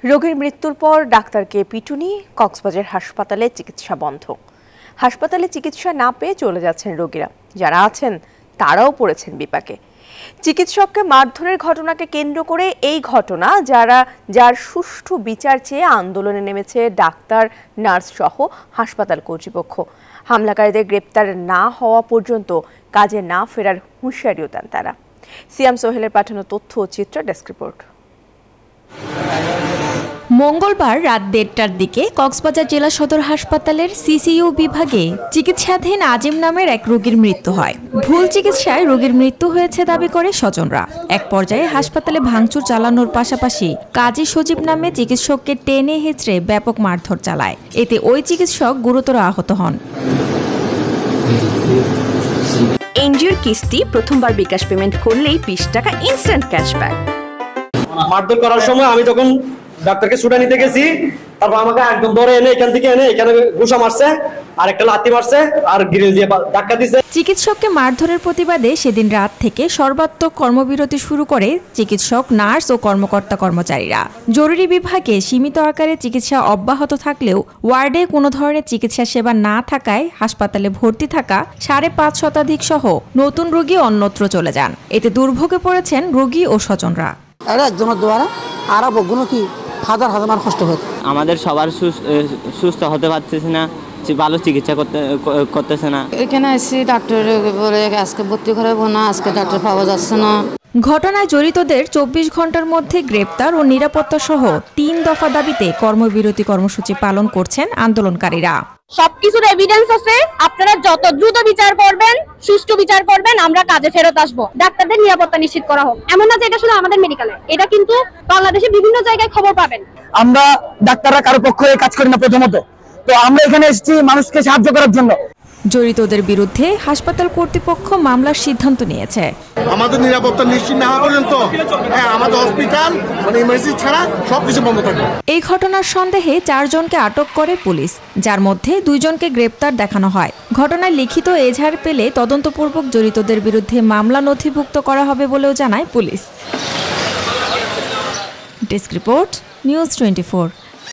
রোগীর মৃত্যুর পর ডাক্তারকে পিটুনি, কক্সবাজার হাসপাতালে চিকিৎসা বন্ধ। হাসপাতালে চিকিৎসা না পেয়ে চলে যাচ্ছেন রোগীরা। যারা আছেন তারাও পড়েছেন বিপাকে। চিকিৎসককে মারধরের ঘটনাকে কেন্দ্র করে এই ঘটনা, যার সুষ্ঠু বিচার চেয়ে আন্দোলনে নেমেছে ডাক্তার, নার্স সহ হাসপাতাল কর্তৃপক্ষ। হামলাকারীদের গ্রেপ্তার না হওয়া পর্যন্ত কাজে না ফেরার হুঁশিয়ারিও দেন তারা। সিয়াম সোহেলের পাঠানো তথ্য ও চিত্র ডেস্ক রিপোর্ট। মঙ্গলবার রাত ১:৩০টার দিকে কক্সবাজার জেলা সদর হাসপাতালের সিসিইউ বিভাগে চিকিৎসাধীন আজিম নামের এক রোগীর মৃত্যু হয়। ভুল চিকিৎসায় রোগীর মৃত্যু হয়েছে দাবি করে স্বজনরা। এক পর্যায়ে হাসপাতালে ভাঙচুর চালানোর পাশাপাশি কাজী সজীব নামে চিকিৎসককে টেনে হেঁচড়ে ব্যাপক মারধর চালায়। এতে ওই চিকিৎসক গুরুতর আহত হন। এনজিওর কিস্তি প্রথমবার বিকাশ পেমেন্ট করলেই ২০ টাকা ইনস্ট্যান্ট ক্যাশব্যাক। মারধর করার সময় আমি যখন ডাক্তারকে ছুটা নিতে গেছি, তারপর আমাকে একদম ধরে এনে এখান থেকে এখানে ঘুষা মারছে, আর একটা লাথি মারছে, আর গ্রিল দিয়ে ধাক্কা দিছে। চিকিৎসককে মারধরের প্রতিবাদে সেদিন রাত থেকে সর্বাত্মক কর্মবিরতি শুরু করে চিকিৎসক, নার্স ও কর্মকর্তা-কর্মচারীরা। জরুরি বিভাগে সীমিত আকারে চিকিৎসা অব্যাহত থাকলেও ওয়ার্ডে কোনো ধরনের চিকিৎসা সেবা না থাকায় হাসপাতালে ভর্তি থাকা ৫.৫ শতাধিক সহ নতুন রোগী অন্যত্র চলে যান। এতে দুর্ভোগে পড়েছেন রোগী ও স্বজনরা। একজনের দ্বারা আর বগুনো কি হাজার হাজার মানুষ কষ্ট হয়। আমাদের সবার সুস্থ হতে পারতেছে না, ভালো চিকিৎসা করতেছে না। এখানে এসে ডাক্তার বলে আজকে ভর্তি করাবো না, আজকে ডাক্তার পাওয়া যাচ্ছে না। ঘটনায় জড়িতদের ২৪ ঘন্টার মধ্যে গ্রেপ্তার ও নিরাপত্তা সহ ৩ দফা দাবিতে কর্মবিরতি কর্মসূচি পালন করছেন আন্দোলনকারীরা। সবকিছুর এভিডেন্স আছে, আপনারা যত দ্রুত বিচার করবেন, সুষ্ঠু বিচার করবেন, আমরা কাজে ফেরত আসবো। ডাক্তারদের নিরাপত্তা নিশ্চিত করা হোক। এমন না যে এটা শুধু আমাদের মেডিকেলে, এটা কিন্তু বাংলাদেশে বিভিন্ন জায়গায় খবর পাবেন। আমরা ডাক্তাররা কারো পক্ষ হয়ে কাজ করি না, প্রথমত তো আমরা এখানে এসেছি মানুষকে সাহায্য করার জন্য। জড়িতদের বিরুদ্ধে হাসপাতাল কর্তৃপক্ষ মামলার সিদ্ধান্ত নিয়েছে। আমাদের নিরাপত্তা নিশ্চিত না হওয়া পর্যন্ত আমাদের হসপিটাল ইমার্জেন্সি ছাড়া সবকিছু বন্ধ থাকবে। এই ঘটনার সন্দেহে ৪ জনকে আটক করে পুলিশ, যার মধ্যে ২ জনকে গ্রেপ্তার দেখানো হয়। ঘটনায় লিখিত এজাহার পেলে তদন্তপূর্বক জড়িতদের বিরুদ্ধে মামলা নথিভুক্ত করা হবে বলেও জানায় পুলিশ। Desk report, news 24।